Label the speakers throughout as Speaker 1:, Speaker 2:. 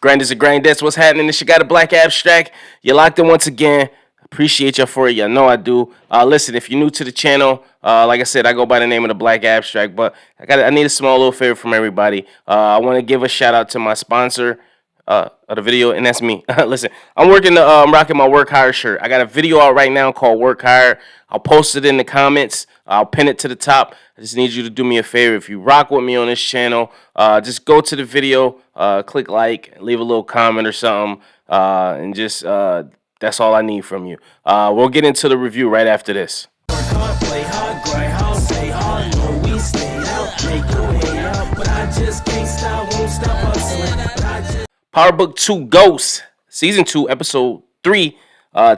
Speaker 1: Grinders and Grindettes, what's happening? This you got a Black Abstract. You're locked in once again. Appreciate you for it. You know I do. Listen, if you're new to the channel, like I said, I go by the name of the Black Abstract, but I need a small little favor from everybody. I want to give a shout out to my sponsor of the video, and that's me. Listen, I'm rocking my Work Hard shirt. I got a video out right now called Work Hard. I'll post it in the comments. I'll pin it to the top. I just need you to do me a favor. If you rock with me on this channel, just go to the video, click like, leave a little comment or something, and just that's all I need from you. We'll get into the review right after this. Power Book 2 Ghosts, Season 2, Episode 3,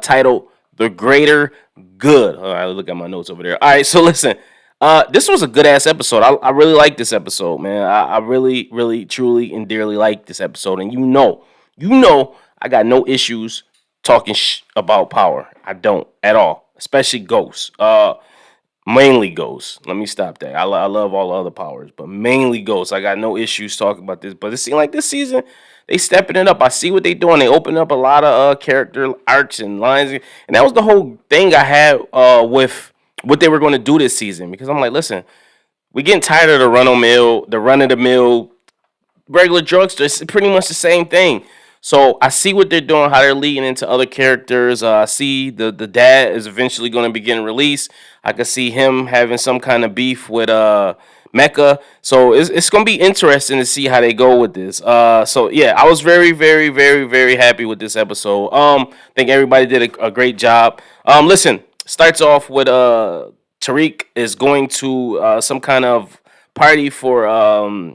Speaker 1: titled The Greater Good. All right, look at my notes over there. All right, so listen, this was a good-ass episode. I really like this episode, man. I really, really, truly, and dearly like this episode. And you know, I got no issues talking about Power. I don't at all, especially Ghosts. Mainly Ghosts. Let me stop that. I love all the other powers, but mainly Ghosts. I got no issues talking about this. But it seemed like this season, they stepping it up. I see what they doing. They open up a lot of character arcs and lines. And that was the whole thing I had with what they were going to do this season. Because I'm like, listen, we getting tired of the run-of-the-mill regular drugstore. It's pretty much the same thing. So I see what they're doing, how they're leading into other characters. I see the dad is eventually going to be getting released. I can see him having some kind of beef with Mecca. So it's going to be interesting to see how they go with this. So yeah, I was very, very, very, very happy with this episode. I think everybody did a great job. Listen, starts off with Tariq is going to some kind of party for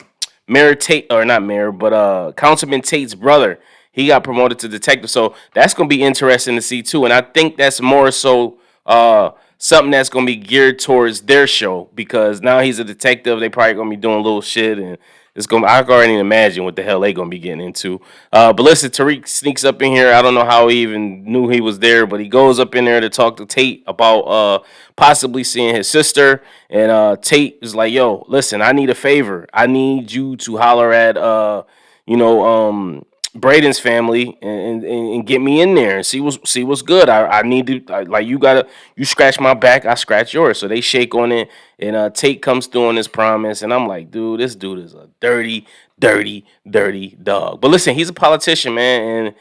Speaker 1: Mayor Tate, or not Mayor, but Councilman Tate's brother. He got promoted to detective, so that's gonna be interesting to see too. And I think that's more so something that's gonna be geared towards their show, because now he's a detective. They probably gonna be doing little shit, and it's gonna. I can already imagine what the hell they gonna be getting into. But listen, Tariq sneaks up in here. I don't know how he even knew he was there, but he goes up in there to talk to Tate about possibly seeing his sister. And Tate is like, "Yo, listen, I need a favor. I need you to holler at Braden's family and get me in there and see what's good. I need to you scratch my back, I scratch yours." So they shake on it, and Tate comes through on his promise, and I'm like, dude, this dude is a dirty, dirty, dirty dog. But listen, he's a politician, man, and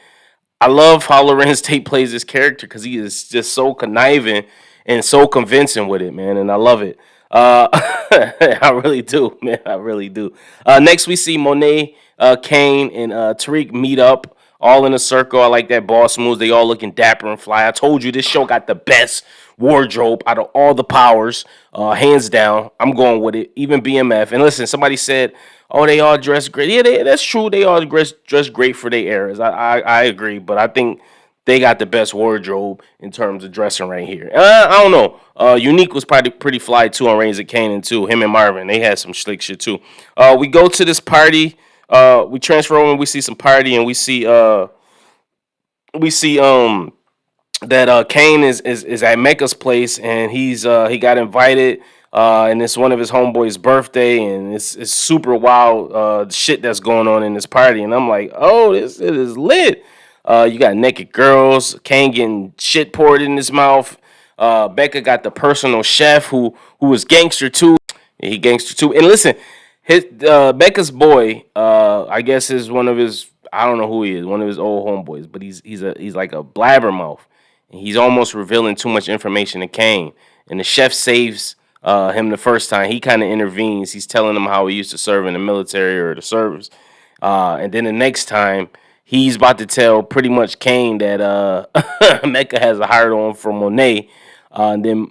Speaker 1: I love how Lorenz Tate plays this character because he is just so conniving and so convincing with it, man, and I love it. I really do, man. I really do. Next, we see Monet, Kane, and Tariq meet up all in a circle. I like that boss moves. They all looking dapper and fly. I told you this show got the best wardrobe out of all the powers, hands down. I'm going with it. Even BMF. And listen, somebody said, "Oh, they all dress great." Yeah, that's true. They all dress great for their eras. I agree, but I think they got the best wardrobe in terms of dressing right here. I don't know. Unique was probably pretty fly too on Reigns of Kanan too. Him and Marvin, they had some slick shit too. We go to this party. We transfer over and we see some party, and we see that Kane is at Mecca's place, and he got invited. And it's one of his homeboys' birthday, and it's super wild shit that's going on in this party. And I'm like, oh, it is lit. You got naked girls, Kane getting shit poured in his mouth. Becca got the personal chef who is gangster too. Yeah, he gangster too. And listen, his Becca's boy, I guess is one of his. I don't know who he is, one of his old homeboys, but he's like a blabbermouth, and he's almost revealing too much information to Kane. And the chef saves him the first time. He kind of intervenes. He's telling him how he used to serve in the military or the service, and then the next time, he's about to tell pretty much Kane that Mecca has a hard on for Monet, and then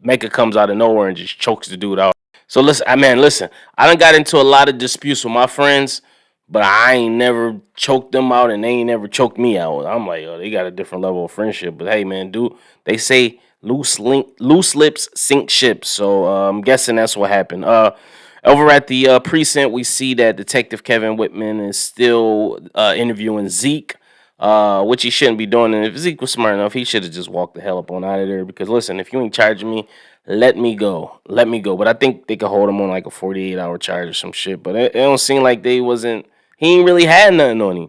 Speaker 1: Mecca comes out of nowhere and just chokes the dude out. So listen, I done got into a lot of disputes with my friends, but I ain't never choked them out, and they ain't never choked me out. I'm like, oh, they got a different level of friendship. But hey, man, dude, they say loose lips sink ships. So I'm guessing that's what happened. Over at the precinct, we see that Detective Kevin Whitman is still interviewing Zeke, which he shouldn't be doing. And if Zeke was smart enough, he should have just walked the hell up on out of there. Because listen, if you ain't charging me, let me go. But I think they could hold him on like a 48-hour charge or some shit. But it don't seem like he ain't really had nothing on him.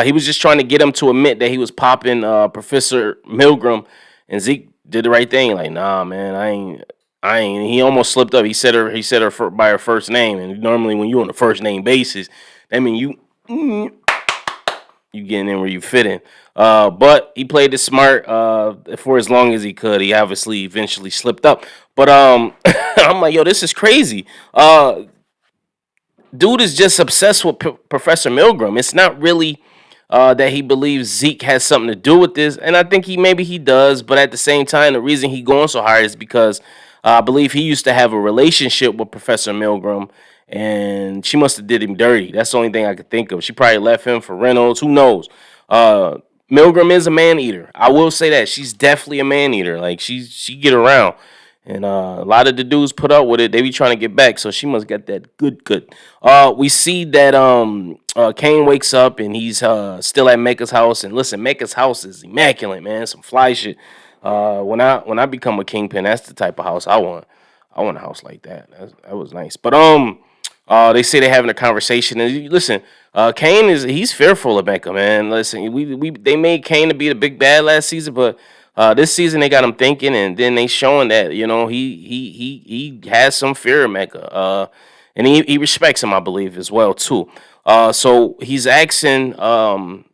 Speaker 1: He was just trying to get him to admit that he was popping Professor Milgram, and Zeke did the right thing. Like, nah, man, I ain't. He almost slipped up. He said her by her first name, and normally when you on the first name basis, that mean you getting in where you fit in. But he played it smart for as long as he could. He obviously eventually slipped up. But I'm like, yo, this is crazy. Dude is just obsessed with Professor Milgram. It's not really that he believes Zeke has something to do with this, and I think maybe he does. But at the same time, the reason he going so hard is because I believe he used to have a relationship with Professor Milgram, and she must have did him dirty. That's the only thing I could think of. She probably left him for Reynolds. Who knows? Uh, Milgram is a man eater. I will say that she's definitely a man eater. Like she get around. And a lot of the dudes put up with it. They be trying to get back, so she must get that good. We see that Kane wakes up and he's still at Mecca's house. And listen, Mecca's house is immaculate, man. Some fly shit. When I become a kingpin, that's the type of house I want. I want a house like that. That was nice. But they say they're having a conversation. And listen, Kane he's fearful of Mecca, man. Listen, they made Kane to be the big bad last season, but this season they got him thinking, and then they showing that he has some fear of Mecca, and he respects him, I believe, as well too. So he's asking, how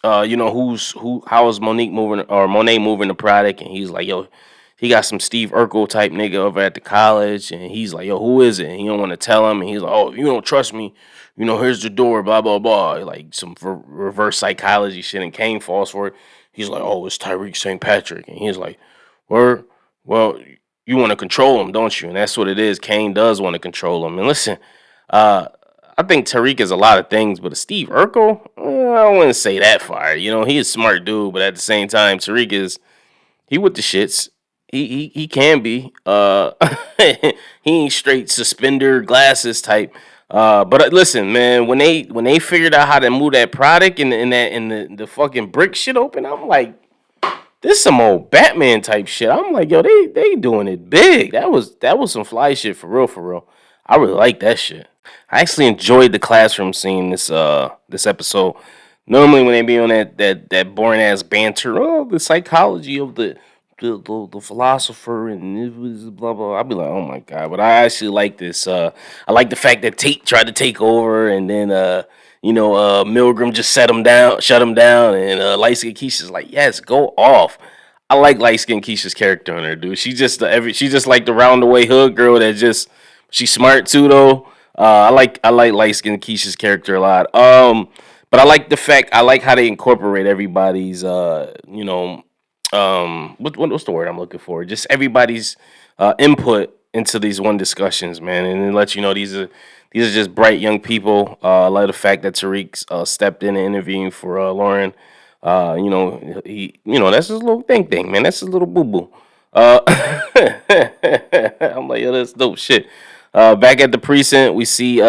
Speaker 1: is Monique moving or Monet moving the product, and he's like, yo, he got some Steve Urkel type nigga over at the college, and he's like, yo, who is it? And he don't want to tell him, and he's like, oh, you don't trust me, here's the door, blah blah blah, like some reverse psychology shit, and Kane falls for it. He's like, oh, it's Tyreek St. Patrick. And he's like, well, you want to control him, don't you? And that's what it is. Kane does want to control him. And listen, I think Tyreek is a lot of things, but a Steve Urkel, I wouldn't say that far. He is a smart dude, but at the same time, Tyreek he with the shits. He can be. He ain't straight suspender glasses type. But listen, man, when they figured out how to move that product and the fucking brick shit open, I'm like, this some old Batman type shit. I'm like, yo, they doing it big. That was some fly shit for real, for real. I really like that shit. I actually enjoyed the classroom scene this episode. Normally when they be on that boring ass banter, the psychology of the philosopher and it was blah blah. I'd be like, oh my god! But I actually like this. I like the fact that Tate tried to take over, and then Milgram just shut him down, and light skin Keisha's like, yes, go off. I like light skin Keisha's character on her, dude. She's just like the round the way hood girl that just she's smart too though. I like light skin Keisha's character a lot. But I like how they incorporate everybody's what's the word I'm looking for? Just everybody's input into these one discussions, man, and it lets you know these are just bright young people. I like the fact that Tariq stepped in and intervened for Lauren. That's his little thing, man. That's his little boo boo. I'm like, yo, that's dope shit. Back at the precinct, we see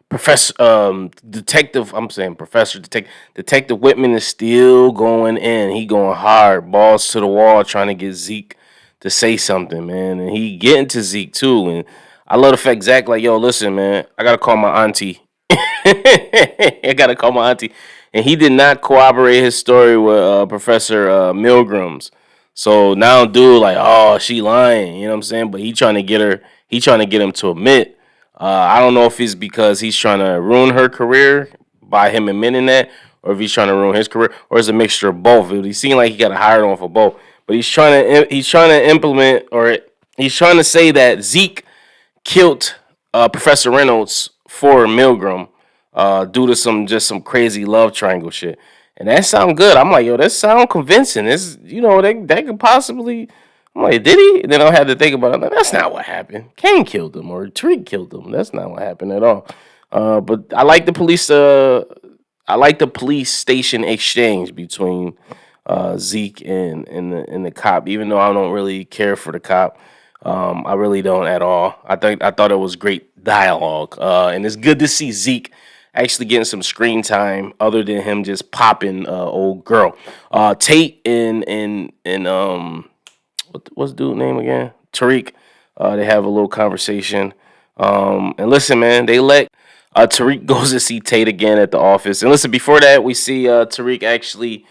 Speaker 1: Professor Detective. I'm saying Professor Detective Whitman is still going in. He going hard, balls to the wall, trying to get Zeke to say something, man. And he getting to Zeke too. And I love the fact Zach like, yo, listen, man, I gotta call my auntie. I gotta call my auntie. And he did not corroborate his story with Professor Milgrams. So now dude like, oh, she lying, you know what I'm saying? But he trying to get her, he trying to get him to admit. I don't know if it's because he's trying to ruin her career by him admitting that, or if he's trying to ruin his career, or it's a mixture of both. He seemed like he got hired on for both. But he's trying to implement, or he's trying to say that Zeke killed Professor Reynolds for Milgram due to some crazy love triangle shit. And that sound good. I'm like, yo, that sound convincing. This, that could possibly. I'm like, did he? And then I had to think about it. I'm like, that's not what happened. Kane killed him or Tariq killed him. That's not what happened at all. But I like the police. I like the police station exchange between Zeke and the cop. Even though I don't really care for the cop, I really don't at all. I thought it was great dialogue, and it's good to see Zeke actually getting some screen time other than him just popping old girl. Tate and what's dude name again? Tariq. They have a little conversation. And listen, man, they let Tariq goes to see Tate again at the office. And listen, before that, we see Tariq actually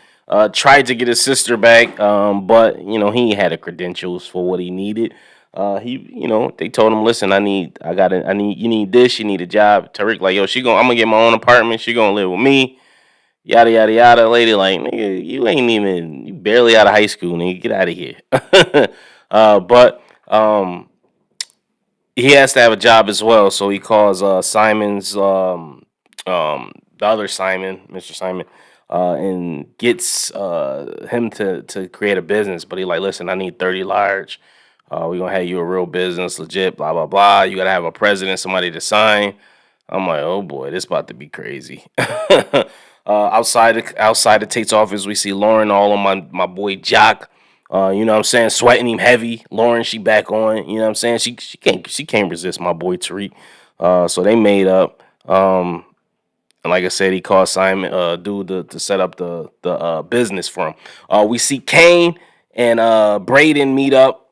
Speaker 1: tried to get his sister back, but he had the credentials for what he needed. They told him, listen, you need this, you need a job. Tariq like, yo, I'm gonna get my own apartment. She gonna live with me. Yada yada yada. Lady like, nigga, you barely out of high school, nigga. Get out of here. But he has to have a job as well, so he calls Simon's the other Simon, Mr. Simon, and gets him to create a business. But he like, listen, I need 30 large. We're gonna have you a real business, legit, blah blah blah. You gotta have a president, somebody to sign. I'm like, oh boy, this about to be crazy. Outside of Tate's office, we see Lauren all on my boy Jock. You know what I'm saying? Sweating him heavy. Lauren, she back on. You know what I'm saying? She can't resist my boy Tariq. So they made up. And like I said, he called Simon dude to set up the business for him. We see Kane and Braden meet up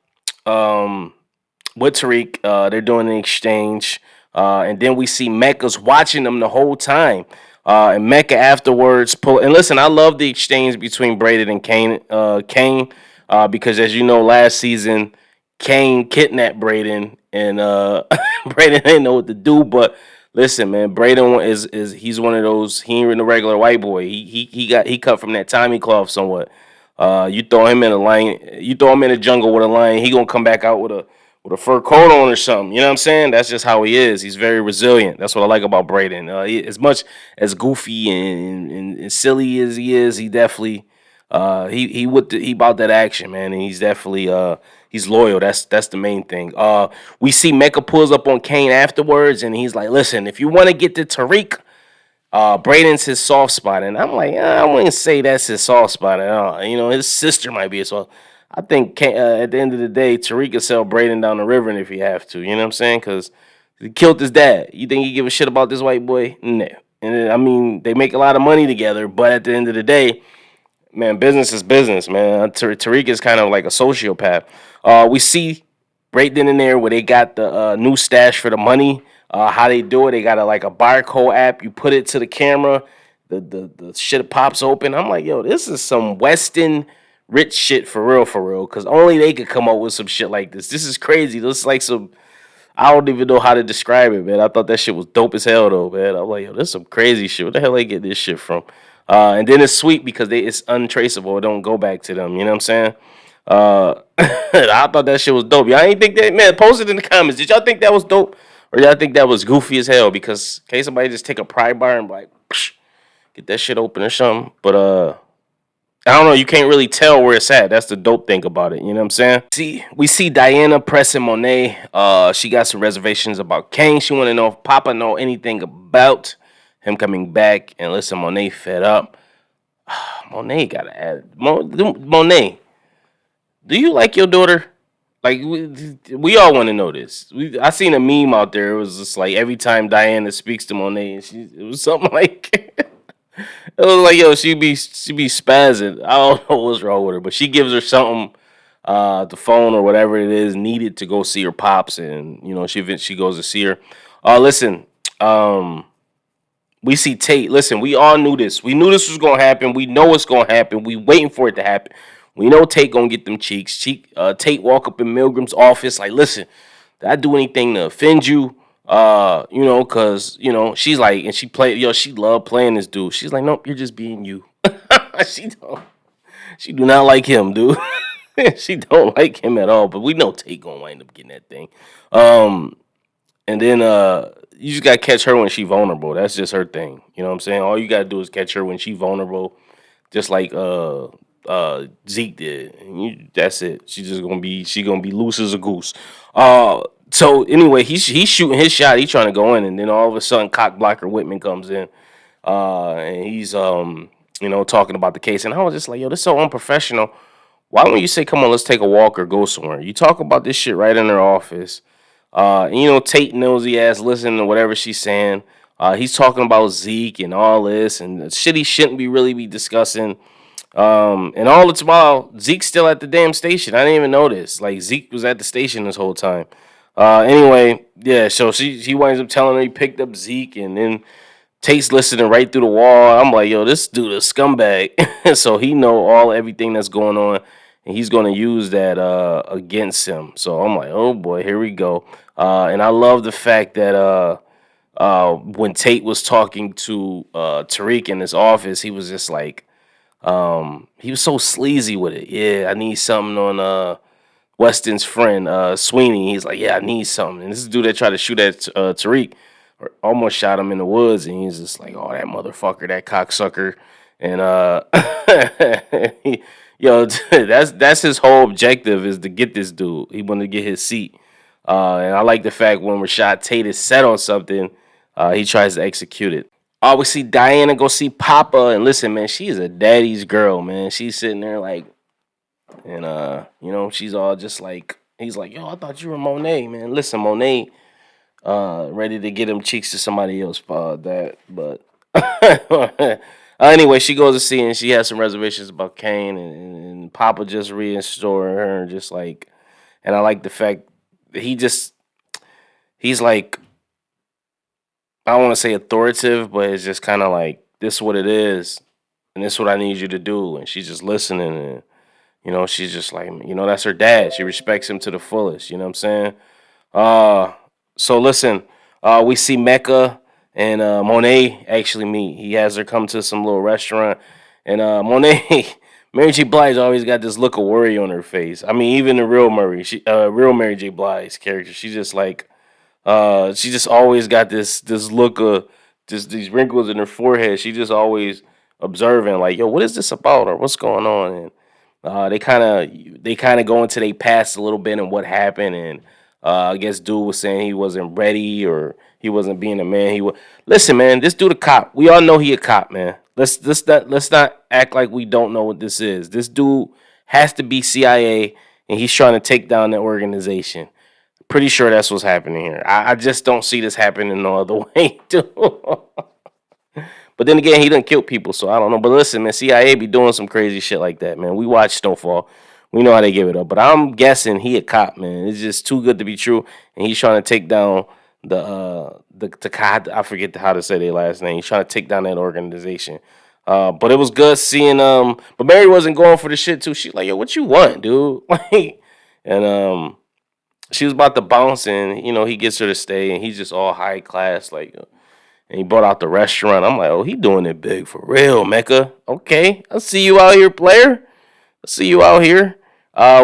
Speaker 1: with Tariq. They're doing an exchange. And then we see Mecca's watching them the whole time. And Mecca afterwards pull. And listen, I love the exchange between Braden and Kane, because as you know, last season Kane kidnapped Braden, and Braden didn't know what to do. But listen, man, Braden is he's one of those. He ain't a regular white boy. He cut from that Tommy cloth somewhat. You throw him in a lion, you throw him in the jungle with a lion, he gonna come back out with a fur coat on or something. You know what I'm saying? That's just how he is. He's very resilient. That's what I like about Braden. As much as goofy and silly as he is, he definitely he about that action, man. And he's definitely he's loyal. That's the main thing. We see Mecca pulls up on Kane afterwards, and he's like, "Listen, if you want to get to Tariq, Braden's his soft spot." And I'm like, I wouldn't say that's his soft spot at all. His sister might be his soft. I think at the end of the day, Tariq can sell Braden down the river if he have to. You know what I'm saying? Because he killed his dad. You think he give a shit about this white boy? No. And I mean, they make a lot of money together, but at the end of the day, man, business is business, man. Tariq is kind of like a sociopath. We see right then and there where they got the new stash for the money. How they do it? They got like a barcode app. You put it to the camera, the shit pops open. I'm like, yo, this is some Western rich shit for real, for real. Because only they could come up with some shit like this. This is crazy. This is like some. I don't even know how to describe it, man. I thought that shit was dope as hell, though, man. I'm like, yo, this is some crazy shit. Where the hell they get this shit from? And then it's sweet because it's untraceable. It don't go back to them. You know what I'm saying? I thought that shit was dope. Y'all ain't think that, man? Post it in the comments. Did y'all think that was dope, or y'all think that was goofy as hell? Because in case somebody just take a pry bar and like get that shit open or something. But I don't know. You can't really tell where it's at. That's the dope thing about it. You know what I'm saying? We see Diana pressing Monet. She got some reservations about Kane. She want to know if Papa know anything about him coming back. And listen, Monet fed up. Monet gotta add. Monet, do you like your daughter? Like we all want to know this. I seen a meme out there. It was just like every time Diana speaks to Monet, and it was something like. It was like, yo, she be spazzing. I don't know what's wrong with her, but she gives her something, the phone or whatever it is needed to go see her pops, and she goes to see her. Listen, we see Tate. Listen, we all knew this. We knew this was gonna happen. We know it's gonna happen. We waiting for it to happen. We know Tate gonna get them cheeks. Tate walk up in Milgram's office like, listen, did I do anything to offend you? Cause she's like, and she loved playing this dude. She's like, nope, you're just being you. She do not like him, dude. She don't like him at all. But we know Tate gonna wind up getting that thing. And then you just gotta catch her when she vulnerable. That's just her thing. You know what I'm saying? All you gotta do is catch her when she vulnerable, just like Zeke did. And that's it. She gonna be loose as a goose. So anyway, he's shooting his shot. He's trying to go in, and then all of a sudden, cock blocker Whitman comes in, and he's talking about the case. And I was just like, yo, this is so unprofessional. Why don't you say, come on, let's take a walk or go somewhere? You talk about this shit right in her office. Tate nosy ass listening to whatever she's saying. He's talking about Zeke and all this and shit he shouldn't really be discussing. And all the while, Zeke's still at the damn station. I didn't even notice. Like, Zeke was at the station this whole time. Anyway, yeah. So she winds up telling her he picked up Zeke, and then Tate's listening right through the wall. I'm like, yo, this dude a scumbag. So he know everything that's going on, and he's gonna use that against him. So I'm like, oh boy, here we go. And I love the fact that when Tate was talking to Tariq in his office, he was just like, he was so sleazy with it. Yeah, I need something on Weston's friend Sweeney. He's like, yeah, I need something. And this dude that tried to shoot at Tariq or almost shot him in the woods, and he's just like, oh, that motherfucker, that cocksucker. And yo, that's his whole objective is to get this dude. He wanted to get his seat. And I like the fact when Rashad Tate is set on something, he tries to execute it. We see Diana go see Papa, and listen, man, she is a daddy's girl, man. She's sitting there like, and she's all just like, he's like, yo, I thought you were Monet, man. Listen, Monet, ready to get him cheeks to somebody else, that, but anyway, she goes to see, and she has some reservations about Kane, and Papa just reassuring her, just like, and I like the fact that he's like, I don't want to say authoritative, but it's just kind of like, this is what it is, and this is what I need you to do, and she's just listening, and she's just like, that's her dad. She respects him to the fullest. You know what I'm saying? Uh, so listen, we see Mecca and Monet actually meet. He has her come to some little restaurant, and Monet, Mary J. Blige always got this look of worry on her face. I mean, even the real Mary J. Blige character, she's just like, she just always got this look of just these wrinkles in her forehead. She just always observing, like, yo, what is this about, or what's going on? And they kind of go into their past a little bit and what happened, and I guess dude was saying he wasn't ready or he wasn't being a man. He was. Listen, man, this dude a cop. We all know he a cop, man. Let's not act like we don't know what this is. This dude has to be CIA, and he's trying to take down the organization. Pretty sure that's what's happening here. I just don't see this happening no other way, too. But then again, he didn't kill people, so I don't know. But listen, man, CIA be doing some crazy shit like that, man. We watch Snowfall. We know how they give it up. But I'm guessing he a cop, man. It's just too good to be true. And he's trying to take down the cop. I forget how to say their last name. He's trying to take down that organization. But it was good seeing but Mary wasn't going for the shit too. She's like, yo, what you want, dude? Like, and she was about to bounce, and he gets her to stay, and he's just all high class, like, and he brought out the restaurant. I'm like, oh, he doing it big for real, Mecca. Okay, I see you out here, player. I see you out here.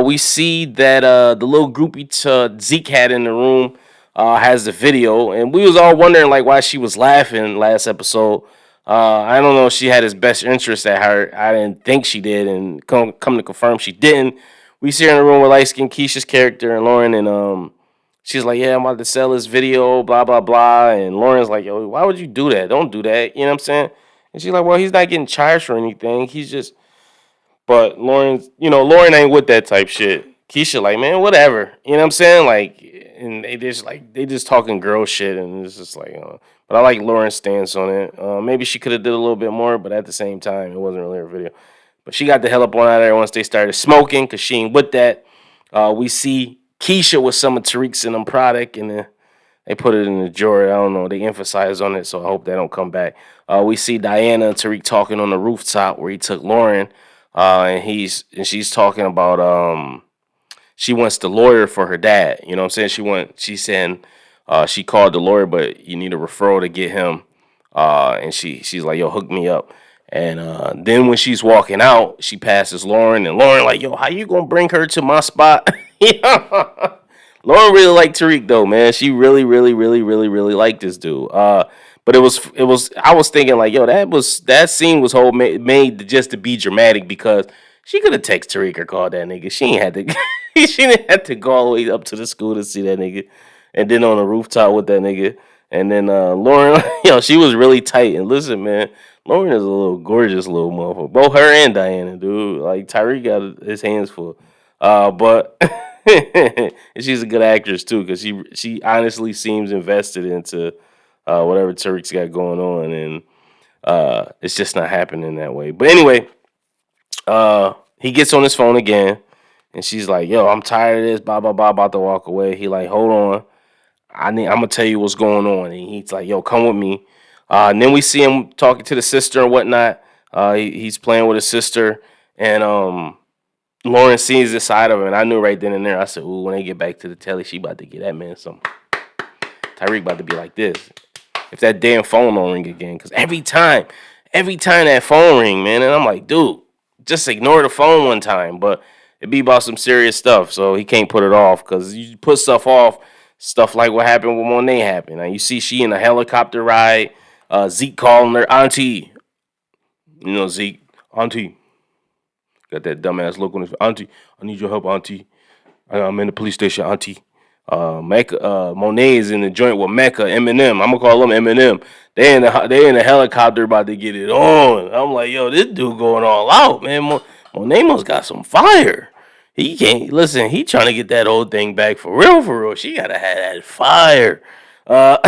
Speaker 1: We see that the little groupie Zeke had in the room has the video, and we was all wondering like why she was laughing last episode. I don't know if she had his best interest at heart. I didn't think she did, and come to confirm she didn't. We see her in the room with light skin Keisha's character and Lauren, and she's like, yeah, I'm about to sell this video, blah, blah, blah. And Lauren's like, yo, why would you do that? Don't do that. You know what I'm saying? And she's like, well, he's not getting charged for anything. He's just, but Lauren ain't with that type shit. Keisha, like, man, whatever. You know what I'm saying? Like, and they just talking girl shit. And it's just like, but I like Lauren's stance on it. Maybe she could have did a little bit more, but at the same time, it wasn't really her video. But she got the hell up on out of there once they started smoking because she ain't with that. We see Keisha with some of Tariq's in them product, and then they put it in the drawer. I don't know. They emphasize on it, so I hope they don't come back. We see Diana and Tariq talking on the rooftop where he took Lauren, and she's talking about she wants the lawyer for her dad. You know what I'm saying? She's saying she called the lawyer, but you need a referral to get him. And she's like, yo, hook me up. And then when she's walking out, she passes Lauren, and Lauren like, yo, how you gonna bring her to my spot? Yeah. Lauren really liked Tariq though, man. She really, really, really, really, really liked this dude. But it was. I was thinking like, yo, that scene was whole made just to be dramatic because she could have texted Tariq or called that nigga. She ain't had to. She didn't have to go all the way up to the school to see that nigga, and then on the rooftop with that nigga. And then Lauren, she was really tight. And listen, man, Lauren is a little gorgeous little motherfucker. Both her and Diana, dude. Like Tyreek got his hands full. But and she's a good actress too, because she honestly seems invested into whatever Tariq's got going on, and it's just not happening that way. But anyway, he gets on his phone again, And she's like, yo, I'm tired of this, blah, blah, blah, about to walk away. He like, hold on. I'm gonna tell you what's going on. And he's like, yo, come with me. And then we see him talking to the sister and whatnot. He's playing with his sister. And Lauren sees this side of him. And I knew right then and there, I said, ooh, when they get back to the telly, she about to get that man some. Tyreek about to be like this. If that damn phone don't ring again. Because every time that phone ring, man, and I'm like, dude, just ignore the phone one time. But it be about some serious stuff. So he can't put it off. Because you put stuff off, stuff like what happened with Monet happened. Now you see she in a helicopter ride. Zeke calling her auntie. You know, Zeke, auntie. Got that dumbass look on his auntie. I need your help, auntie. I'm in the police station, auntie. Mecca, Monet is in the joint with Mecca, Eminem. I'm gonna call him Eminem. They in the helicopter about to get it on. I'm like, yo, this dude going all out, man. Monet must got some fire. He can't listen. He trying to get that old thing back for real, for real. She gotta have that fire, uh,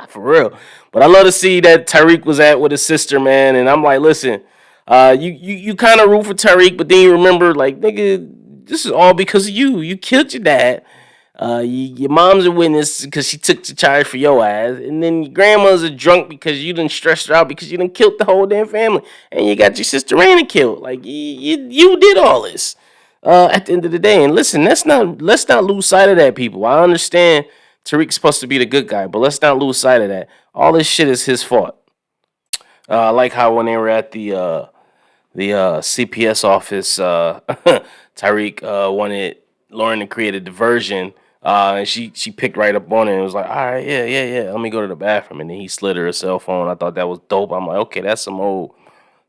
Speaker 1: for real. But I love to see that Tyreek was at with his sister, man. And I'm like, listen, you kind of root for Tyreek, but then you remember, like, nigga, this is all because of you. You killed your dad. Your mom's a witness because she took the charge for your ass, and then your grandma's a drunk because you done stressed her out because you done killed the whole damn family, and you got your sister Anna killed. Like you did all this. At the end of the day, and listen, let's not lose sight of that, people. I understand Tariq's supposed to be the good guy, but let's not lose sight of that. All this shit is his fault. I like how when they were at the CPS office, Tyreek wanted Lauren to create a diversion, and she picked right up on it and was like, "All right, yeah, let me go to the bathroom." And then he slid her a cell phone. I thought that was dope. I'm like, okay, that's some old,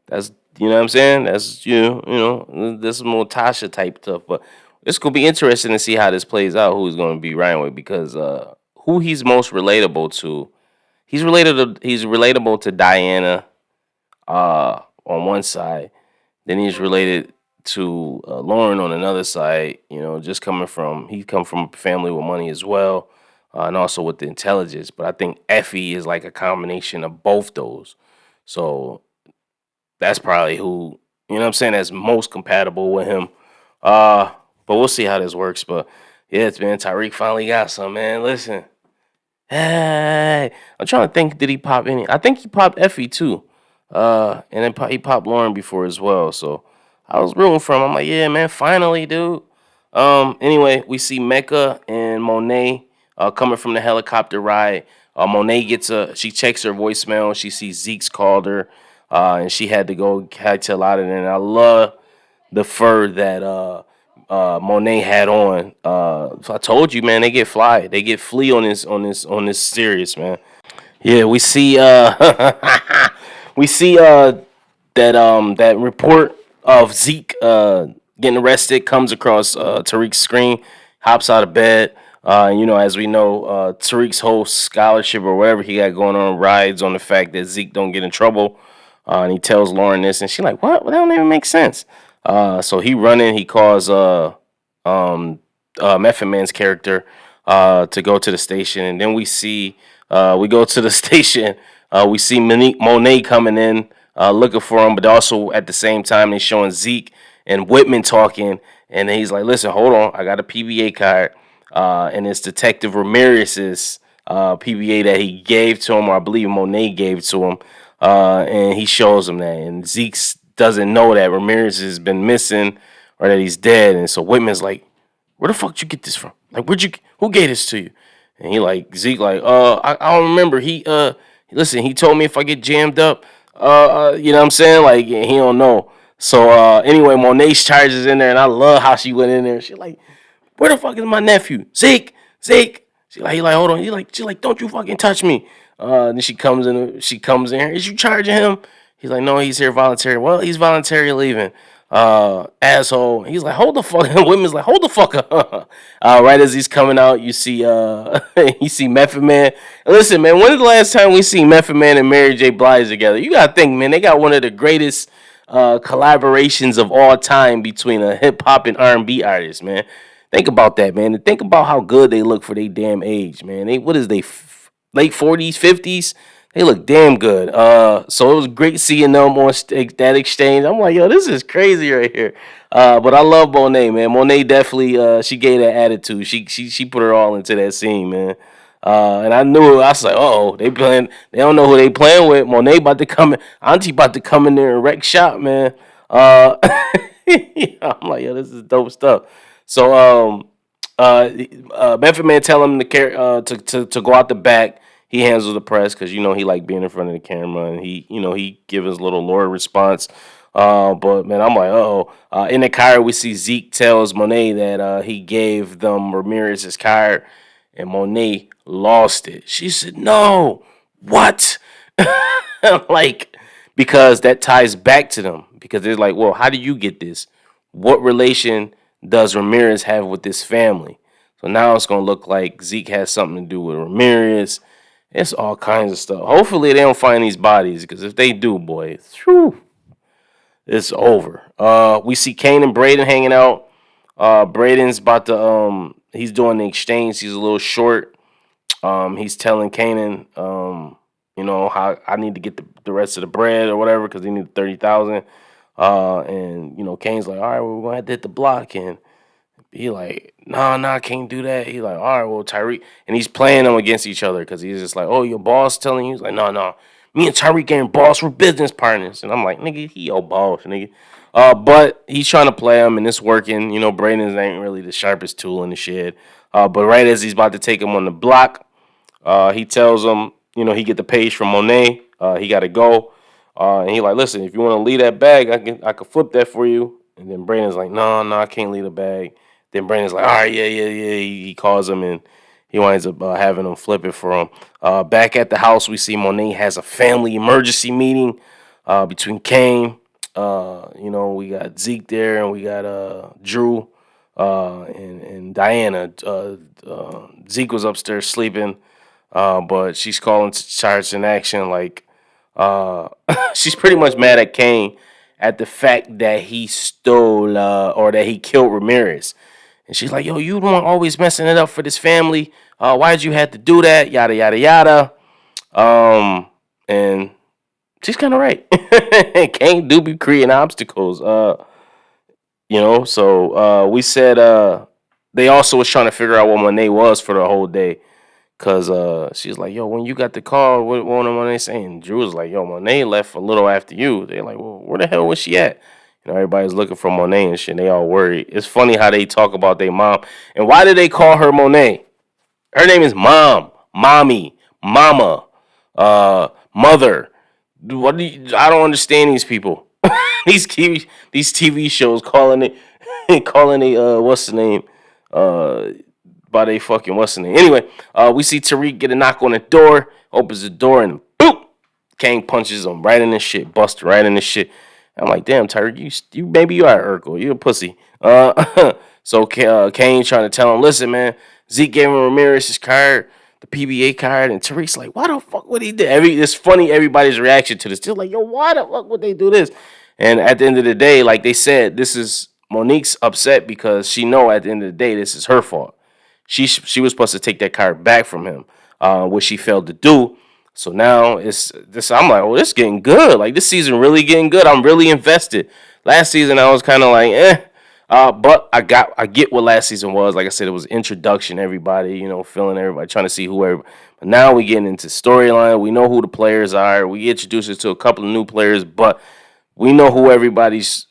Speaker 1: that's you know what I'm saying. That's that's some more Tasha type stuff. But it's gonna be interesting to see how this plays out. Who he's gonna be riding with because who he's most relatable to. He's relatable to Diana on one side. Then he's related to Lauren on another side. You know, just he come from a family with money as well, and also with the intelligence. But I think Effie is like a combination of both those. So that's probably who what I'm saying that's most compatible with him. Uh, but we'll see how this works. But yeah, it's man Tyreek finally got some man. Listen, hey, I'm trying to think. Did he pop any? I think he popped Effie too. And then he popped Lauren before as well. So I was rooting for him. I'm like, yeah, man, finally, dude. Anyway, we see Mecca and Monet coming from the helicopter ride. Monet she checks her voicemail. She sees Zeke's called her, and she had to go hightail out of there. And I love the fur that Monet had on. So I told you, man, they get fly. They get flea on this series, man. Yeah, we see we see that report of Zeke getting arrested comes across Tariq's screen, hops out of bed. As we know, Tariq's whole scholarship or whatever he got going on rides on the fact that Zeke don't get in trouble. And he tells Lauren this, and she's like, "What? Well, that don't even make sense." So he running. He calls Method Man's character to go to the station, and then we go to the station. We see Monet coming in looking for him, but also at the same time they showing Zeke and Whitman talking, and he's like, "Listen, hold on, I got a PBA card, and it's Detective Ramirez's PBA that he gave to him, or I believe Monet gave to him, and he shows him that, and Zeke doesn't know that Ramirez has been missing or that he's dead, and so Whitman's like, where the fuck did you get this from? Like, who gave this to you?" And Zeke like, I don't remember. Listen, he told me if I get jammed up, you know what I'm saying? Like, he don't know. So, anyway, Monet's charges in there, and I love how she went in there. She like, where the fuck is my nephew? Zeke. He like, hold on. She like, don't you fucking touch me. Then she comes in here. Is you charging him? He's like, no, he's here voluntary. Well, he's voluntarily leaving. Asshole. He's like, hold the fuck. Women's like, hold the fuck up. Right as he's coming out, you see you see Method Man. Listen, man, when is the last time we see Method Man and Mary J. Blige together? You gotta think, man, they got one of the greatest collaborations of all time between a hip hop and R&B artist, man. Think about that, man. And think about how good they look for their damn age, man. Late 40s, 50s. They look damn good. So it was great seeing them on that exchange. I'm like, yo, this is crazy right here. But I love Monet, man. Monet definitely, she gave that attitude. She put her all into that scene, man. And I knew it. I was like, oh, they playing. They don't know who they playing with. Monet about to come in. Auntie about to come in there and wreck shop, man. I'm like, yo, this is dope stuff. So, Method Man tell him to go out the back. He handles the press because he like being in front of the camera, and he give his little lawyer response. But man, I'm like, oh. In the car, we see Zeke tells Monet that he gave them Ramirez's car, and Monet lost it. She said, "No, what?" Like, because that ties back to them. Because they're like, well, how do you get this? What relation does Ramirez have with this family? So now it's gonna look like Zeke has something to do with Ramirez. It's all kinds of stuff. Hopefully they don't find these bodies, because if they do, boy, whew, it's over. We see Kane and Braden hanging out. Braden's about to he's doing the exchange. He's a little short. He's telling Kanan, how I need to get the rest of the bread or whatever, because he needs 30,000. And Kane's like, all right, well, we're gonna have to hit the block, and he like, nah, I can't do that. He like, all right, well, Tyreek, and he's playing them against each other, because he's just like, oh, your boss telling you? He's like, no, me and Tyreek ain't boss, we're business partners. And I'm like, nigga, he your boss, nigga. But he's trying to play him, and it's working. Braden's ain't really the sharpest tool in the shed. But right as he's about to take him on the block, he tells him, he get the page from Monet. He got to go. And he like, listen, if you want to leave that bag, I can flip that for you. And then Brandon's like, no, I can't leave the bag. Then Brandon's like, all right, yeah. He calls him, and he winds up having him flip it for him. Back at the house, we see Monet has a family emergency meeting between Kane. We got Zeke there, and we got Drew and Diana. Zeke was upstairs sleeping, but she's calling to charge in action. Like, she's pretty much mad at Kane at the fact that he stole or that he killed Ramirez. And she's like, yo, you the one always messing it up for this family. Why'd you have to do that? Yada, yada, yada. And she's kind of right. Kane do be creating obstacles. So we said they also was trying to figure out what Monet was for the whole day. Cause she's like, yo, when you got the call, what Monet saying? Drew was like, yo, Monet left a little after you. They're like, well, where the hell was she at? Everybody's looking for Monet and shit. And they all worried. It's funny how they talk about their mom. And why do they call her Monet? Her name is Mom, Mommy, Mama, Mother. I don't understand these people. these TV shows calling it what's the name? By they fucking what's the name? Anyway, we see Tariq get a knock on the door, opens the door, and boop, Kane punches him right in the shit, buster right in the shit. I'm like, damn, Tariq, you maybe you are Urkel, you a pussy. So Kane trying to tell him, listen, man, Zeke gave him Ramirez's card, the PBA card, and Tariq's like, why the fuck would he do? It's funny everybody's reaction to this. They're like, yo, why the fuck would they do this? And at the end of the day, like they said, this is Monique's upset because she know at the end of the day this is her fault. She was supposed to take that card back from him, which she failed to do. So now it's this. I'm like, oh, this is getting good. Like this season really getting good. I'm really invested. Last season I was kind of like, but I get what last season was. Like I said, it was introduction, everybody, feeling everybody, trying to see whoever. But now we getting into storyline. We know who the players are. We introduce us to a couple of new players, but we know who everybody's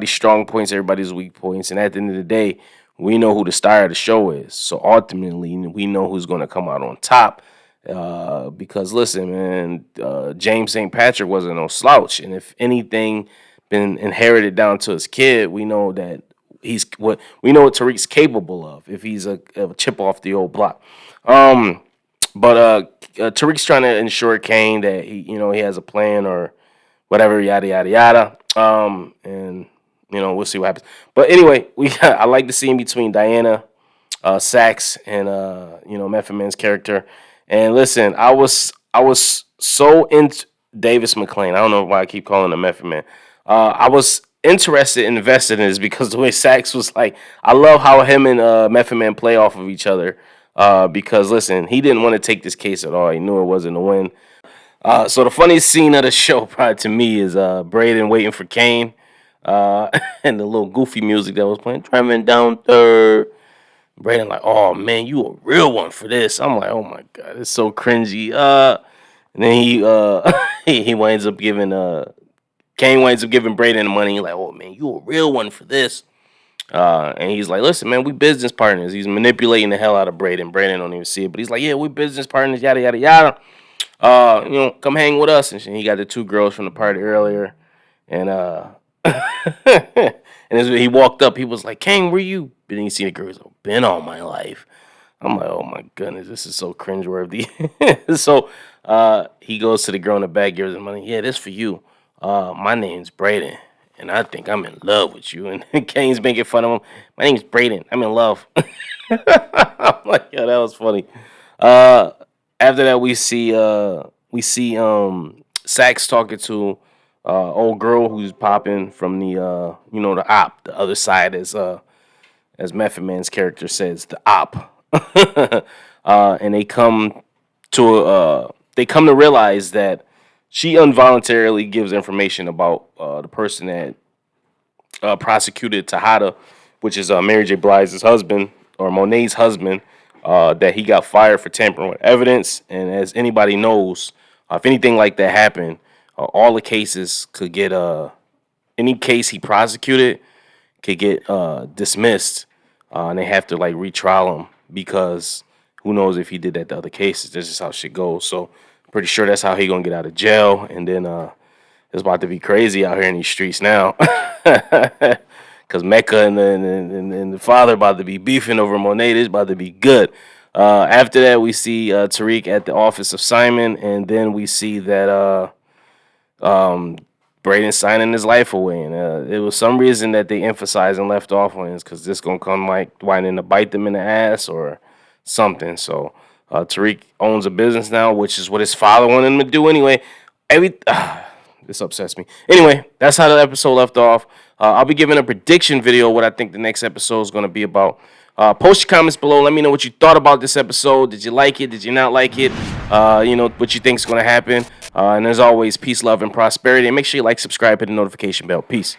Speaker 1: strong points, everybody's weak points, and at the end of the day, we know who the star of the show is. So ultimately, we know who's going to come out on top. Because listen, man, James St. Patrick wasn't no slouch, and if anything been inherited down to his kid, we know that what Tariq's capable of if he's a chip off the old block. But Tariq's trying to ensure Kane that he has a plan or whatever, yada yada yada. And we'll see what happens. But anyway, I like the scene between Diana, Sax, and Method Man's character. And listen, I was so into Davis McClain. I don't know why I keep calling him Method Man. I was interested and invested in this because the way Sax was like, I love how him and Method Man play off of each other. Because listen, he didn't want to take this case at all. He knew it wasn't a win. So the funniest scene of the show, probably to me, is Braden waiting for Kane, uh, and the little goofy music that was playing, driving down third. Braden like, oh man, you a real one for this. I'm like, oh my god, it's so cringy. And then he winds up giving Kane winds up giving Braden the money. He's like, oh man, you a real one for this. And he's like, listen, man, we business partners. He's manipulating the hell out of Braden. Braden don't even see it, but he's like, yeah, we business partners, yada yada yada. Come hang with us. And he got the two girls from the party earlier, and and as he walked up, he was like, Kane, where you? And he seen the girls, been all my life. I'm like, oh my goodness, this is so cringeworthy. So he goes to the girl in the back, gives him money. Yeah, this for you. My name's Braden, and I think I'm in love with you. And Kane's making fun of him. My name's Braden. I'm in love. I'm like, yeah, that was funny. Uh, After that, we see Sax talking to old girl who's popping from the op, the other side, as Method Man's character says, the op. And they come to realize that she involuntarily gives information about the person that prosecuted Tejada, which is Mary J. Blige's husband, or Monet's husband, that he got fired for tampering with evidence. And as anybody knows, if anything like that happened, all the cases could get any case he prosecuted could get dismissed, and they have to like retrial him because who knows if he did that to other cases. That's just how shit goes. So pretty sure that's how he gonna get out of jail. And then it's about to be crazy out here in these streets now, because Mecca and the father about to be beefing over Monet. It's about to be good. After that, we see Tariq at the office of Simon, and then we see that Braden signing his life away. And it was some reason that they emphasized and left off on this, because this gonna come like whining to bite them in the ass or something. So Tariq owns a business now, which is what his father wanted him to do anyway. This upsets me. Anyway, that's how the episode left off. I'll be giving a prediction video what I think the next episode is going to be about. Post your comments below. Let me know what you thought about this episode. Did you like it? Did you not like it? What you think is going to happen. And as always, peace, love, and prosperity. And make sure you like, subscribe, hit the notification bell. Peace.